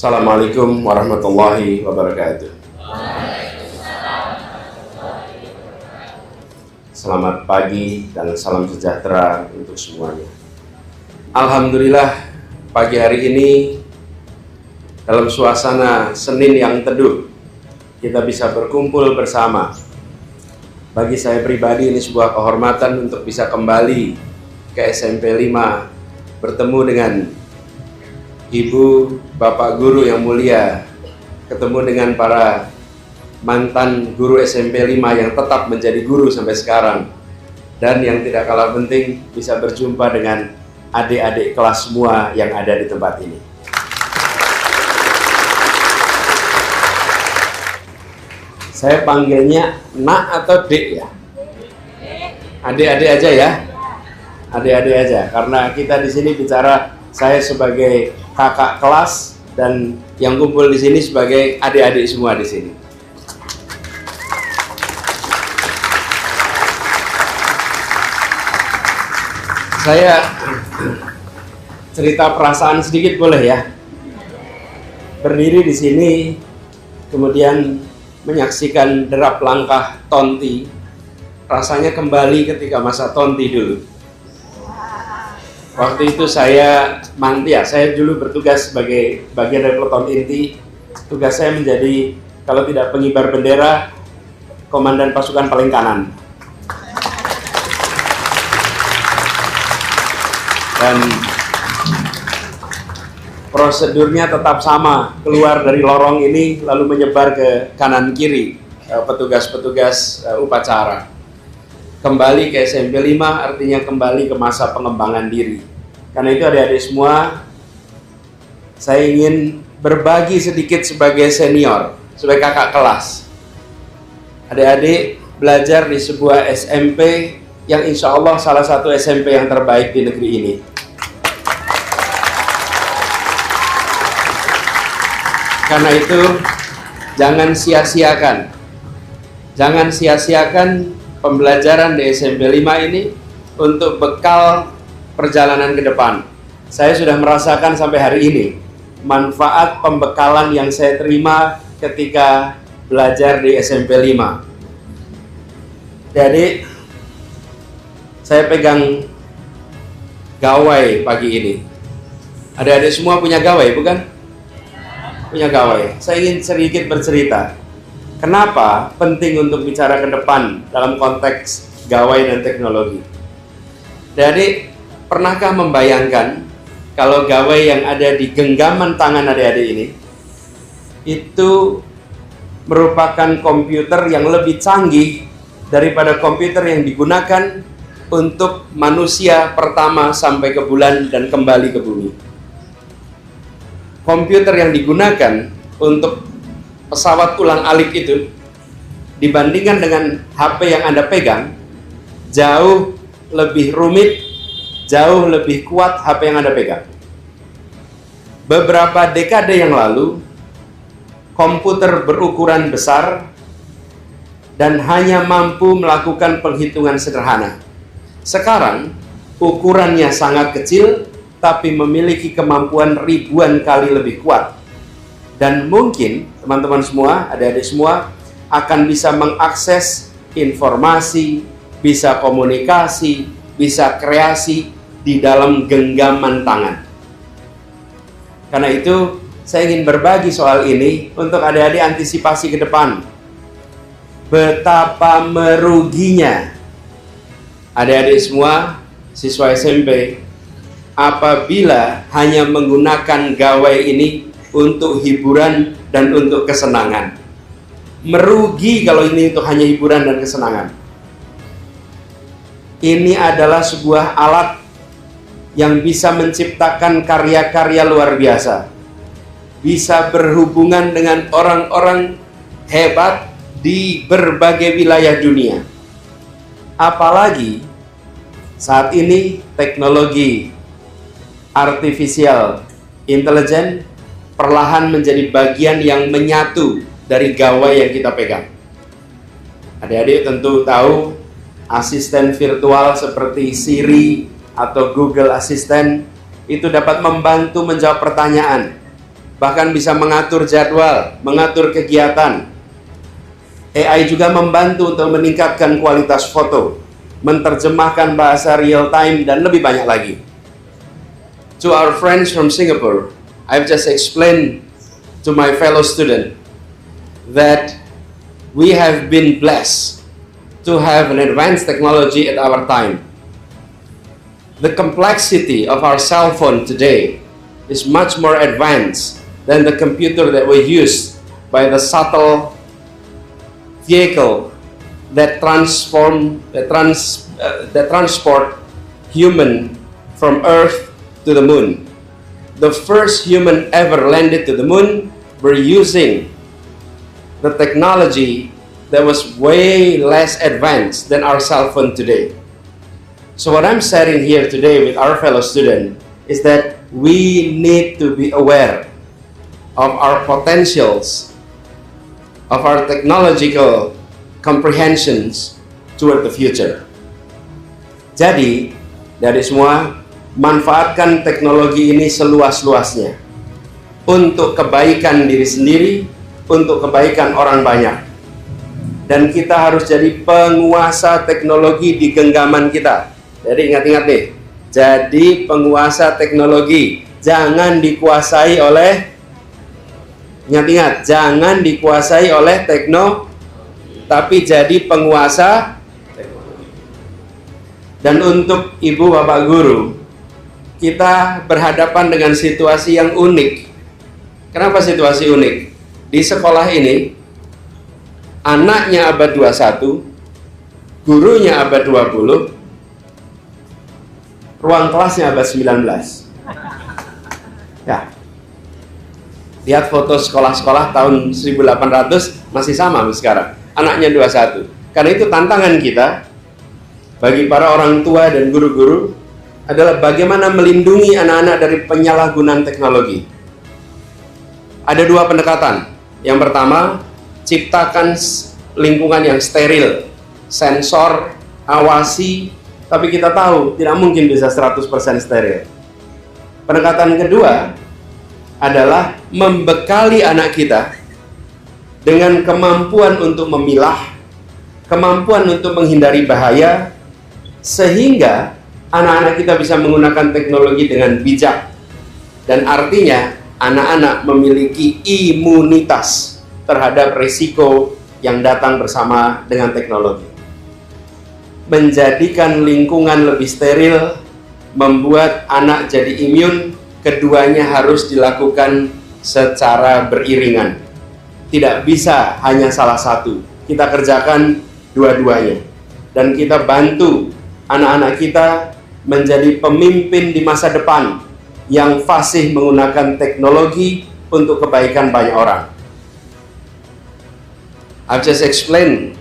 Assalamualaikum warahmatullahi wabarakatuh. Selamat pagi dan salam sejahtera untuk semuanya. Alhamdulillah, pagi hari ini dalam suasana Senin yang teduh kita bisa berkumpul bersama. Bagi saya pribadi ini sebuah kehormatan untuk bisa kembali ke SMP 5, bertemu dengan Ibu, Bapak Guru yang mulia, ketemu dengan para mantan guru SMP 5 yang tetap menjadi guru sampai sekarang, dan yang tidak kalah penting bisa berjumpa dengan adik-adik kelas semua yang ada di tempat ini. Saya panggilnya Nak atau Dek ya? Adik-adik aja ya? Adik-adik aja, karena kita di sini bicara saya sebagai kakak kelas dan yang kumpul di sini sebagai adik-adik semua di sini. Saya cerita perasaan sedikit boleh ya? Berdiri di sini, kemudian menyaksikan derap langkah Tonti, rasanya kembali ketika masa Tonti dulu. Waktu itu saya saya dulu bertugas sebagai bagian dari peleton inti. Tugas saya menjadi, kalau tidak pengibar bendera, komandan pasukan paling kanan. Dan prosedurnya tetap sama, keluar dari lorong ini lalu menyebar ke kanan kiri petugas-petugas upacara. Kembali ke SMP 5 artinya kembali ke masa pengembangan diri. Karena itu adik-adik semua, saya ingin berbagi sedikit sebagai senior, sebagai kakak kelas. Adik-adik belajar di sebuah SMP yang insya Allah salah satu SMP yang terbaik di negeri ini. Karena itu jangan sia-siakan pembelajaran di SMP 5 ini untuk bekal perjalanan ke depan. Saya sudah merasakan sampai hari ini manfaat pembekalan yang saya terima ketika belajar di SMP 5. Jadi saya pegang gawai pagi ini. Adik-adik semua punya gawai, bukan? Punya gawai. Saya ingin sedikit bercerita. Kenapa penting untuk bicara ke depan dalam konteks gawai dan teknologi? Jadi, pernahkah membayangkan kalau gawai yang ada di genggaman tangan adik-adik ini itu merupakan komputer yang lebih canggih daripada komputer yang digunakan untuk manusia pertama sampai ke bulan dan kembali ke bumi? Komputer yang digunakan untuk pesawat ulang-alik itu dibandingkan dengan HP yang Anda pegang jauh lebih rumit, jauh lebih kuat HP yang Anda pegang. Beberapa dekade yang lalu komputer berukuran besar dan hanya mampu melakukan penghitungan sederhana. Sekarang ukurannya sangat kecil tapi memiliki kemampuan ribuan kali lebih kuat. Dan mungkin teman-teman semua, adik-adik semua akan bisa mengakses informasi, bisa komunikasi, bisa kreasi di dalam genggaman tangan. Karena itu saya ingin berbagi soal ini untuk adik-adik antisipasi ke depan. Betapa meruginya adik-adik semua, siswa SMP, apabila hanya menggunakan gawai ini untuk hiburan dan untuk kesenangan. Merugi kalau ini untuk hanya hiburan dan kesenangan. Ini adalah sebuah alat yang bisa menciptakan karya-karya luar biasa. Bisa berhubungan dengan orang-orang hebat di berbagai wilayah dunia. Apalagi saat ini teknologi artificial intelligence perlahan menjadi bagian yang menyatu dari gawai yang kita pegang. Adik-adik tentu tahu asisten virtual seperti Siri atau Google Assistant itu dapat membantu menjawab pertanyaan. bahkan bisa mengatur jadwal, mengatur kegiatan. AI juga membantu untuk meningkatkan kualitas foto, menerjemahkan bahasa real time, dan lebih banyak lagi. To our friends from Singapore, I've just explained to my fellow student that we have been blessed to have an advanced technology at our time. The complexity of our cell phone today is much more advanced than the computer that we use by the subtle vehicle that transport human from Earth to the moon. The first human ever landed to the moon were using the technology that was way less advanced than our cell phone today. So what I'm sharing here today with our fellow student is that we need to be aware of our potentials, of our technological comprehensions toward the future. Jadi, dari semua, manfaatkan teknologi ini seluas-luasnya untuk kebaikan diri sendiri, untuk kebaikan orang banyak. Dan kita harus jadi penguasa teknologi di genggaman kita. Jadi ingat-ingat nih, jadi penguasa teknologi, jangan dikuasai oleh, ingat-ingat, jangan dikuasai oleh tapi jadi penguasa teknologi. Dan untuk ibu bapak guru, kita berhadapan dengan situasi yang unik. Kenapa situasi unik? Di sekolah ini, anaknya abad 21, gurunya abad 20, ruang kelasnya abad 19. Ya. Lihat foto sekolah-sekolah tahun 1800 masih sama sekarang. Anaknya 21. Karena itu tantangan kita bagi para orang tua dan guru-guru adalah bagaimana melindungi anak-anak dari penyalahgunaan teknologi. Ada dua pendekatan. Yang pertama, ciptakan lingkungan yang steril, sensor, awasi, tapi kita tahu tidak mungkin bisa 100% steril. Pendekatan kedua adalah membekali anak kita dengan kemampuan untuk memilah, kemampuan untuk menghindari bahaya, sehingga anak-anak kita bisa menggunakan teknologi dengan bijak. Dan artinya anak-anak memiliki imunitas terhadap risiko yang datang bersama dengan teknologi. Menjadikan lingkungan lebih steril, membuat anak jadi imun, keduanya harus dilakukan secara beriringan. Tidak bisa hanya salah satu, kita kerjakan dua-duanya. Dan kita bantu anak-anak kita menjadi pemimpin di masa depan yang fasih menggunakan teknologi untuk kebaikan banyak orang. I've just explained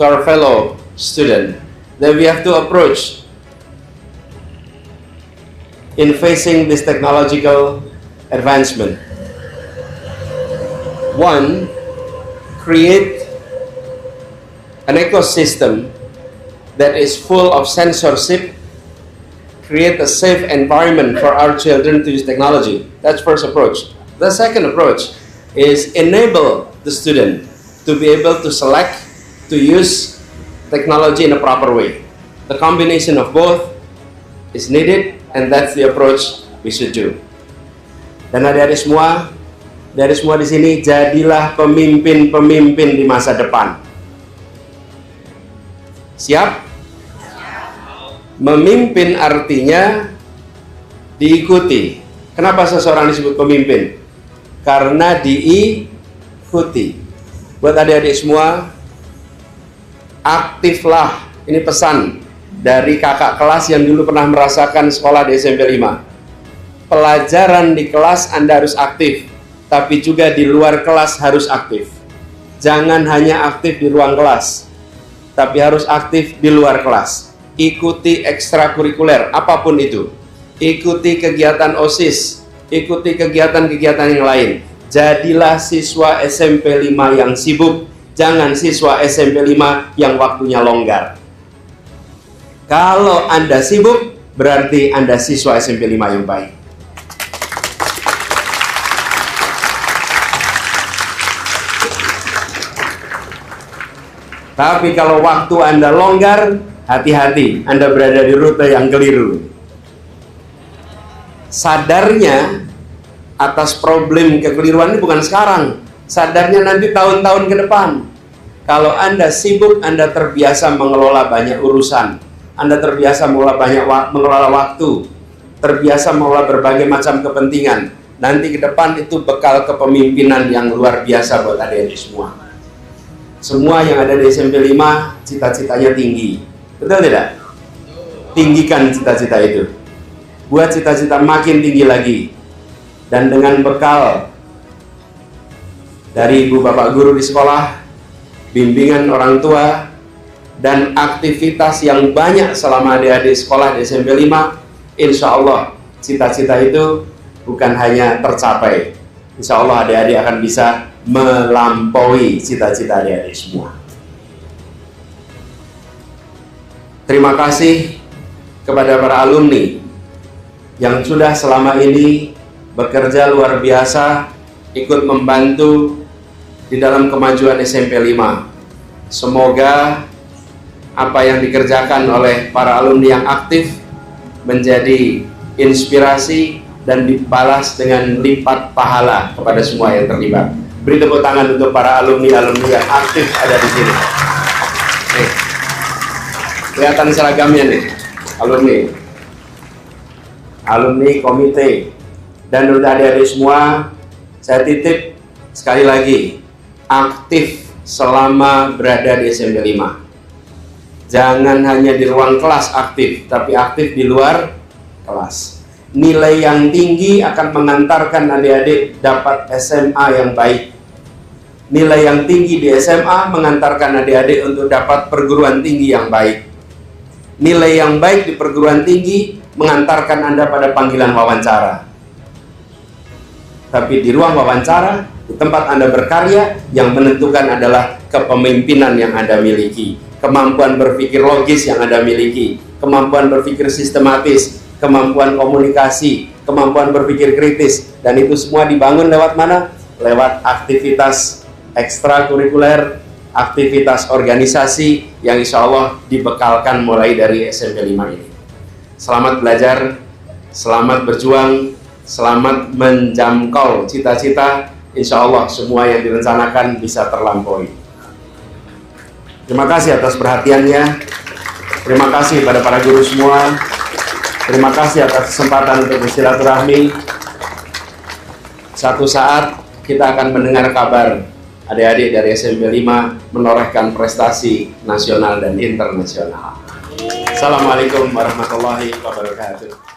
to our fellow student that we have to approach in facing this technological advancement. One, create an ecosystem that is full of censorship, create a safe environment for our children to use technology. That's first approach. The second approach is enable the student to be able to select, to use technology in a proper way. The combination of both is needed, and that's the approach we should do. Dan adik-adik semua, dari semua di sini, jadilah pemimpin-pemimpin di masa depan. Siap? Memimpin artinya diikuti. Kenapa seseorang disebut pemimpin? Karena diikuti. Buat adik-adik semua, aktiflah. Ini pesan dari kakak kelas yang dulu pernah merasakan sekolah di SMP 5. Pelajaran di kelas Anda harus aktif, tapi juga di luar kelas harus aktif. Jangan hanya aktif di ruang kelas, tapi harus aktif di luar kelas. Ikuti ekstrakurikuler, apapun itu. Ikuti kegiatan OSIS, ikuti kegiatan-kegiatan yang lain. Jadilah siswa SMP 5 yang sibuk, jangan siswa SMP 5 yang waktunya longgar. Kalau Anda sibuk, berarti Anda siswa SMP 5 yang baik. Tapi kalau waktu Anda longgar, hati-hati, Anda berada di rute yang keliru. Sadarnya atas problem kekeliruan ini bukan sekarang, sadarnya nanti tahun-tahun ke depan. Kalau Anda sibuk, Anda terbiasa mengelola banyak urusan, Anda terbiasa mengelola waktu, terbiasa mengelola berbagai macam kepentingan. Nanti ke depan itu bekal kepemimpinan yang luar biasa buat adik-adik semua. Semua yang ada di SMP 5 cita-citanya tinggi, betul tidak? Tinggikan cita-cita itu, buat cita-cita makin tinggi lagi. Dan dengan bekal dari ibu bapak guru di sekolah, bimbingan orang tua, dan aktivitas yang banyak selama adik-adik sekolah di SMP 5, insya Allah cita-cita itu bukan hanya tercapai, insya Allah adik-adik akan bisa melampaui cita-cita adik-adik semua. Terima kasih kepada para alumni yang sudah selama ini bekerja luar biasa, ikut membantu di dalam kemajuan SMP 5. Semoga apa yang dikerjakan oleh para alumni yang aktif menjadi inspirasi dan dibalas dengan lipat pahala kepada semua yang terlibat. Beri tepuk tangan untuk para alumni-alumni yang aktif ada di sini. Nih, kelihatan seragamnya nih, alumni komite. Dan untuk adik-adik semua, saya titip sekali lagi, aktif selama berada di SMP 5. Jangan hanya di ruang kelas aktif, tapi aktif di luar kelas. Nilai yang tinggi akan mengantarkan adik-adik dapat SMA yang baik. Nilai yang tinggi di SMA mengantarkan adik-adik untuk dapat perguruan tinggi yang baik. Nilai yang baik di perguruan tinggi mengantarkan Anda pada panggilan wawancara. Tapi di ruang wawancara, di tempat Anda berkarya, yang menentukan adalah kepemimpinan yang Anda miliki, kemampuan berpikir logis yang Anda miliki, kemampuan berpikir sistematis, kemampuan komunikasi, kemampuan berpikir kritis. Dan itu semua dibangun lewat mana? Lewat aktivitas ekstrakurikuler, aktivitas organisasi yang insya Allah dibekalkan mulai dari SMP 5 ini. Selamat belajar, selamat berjuang, selamat menjangkau cita-cita. Insya Allah semua yang direncanakan bisa terlampaui. Terima kasih atas perhatiannya. Terima kasih pada para guru semua. Terima kasih atas kesempatan untuk bersilaturahmi. Satu saat kita akan mendengar kabar adik-adik dari SMP 5 menorehkan prestasi nasional dan internasional. Assalamualaikum warahmatullahi wabarakatuh.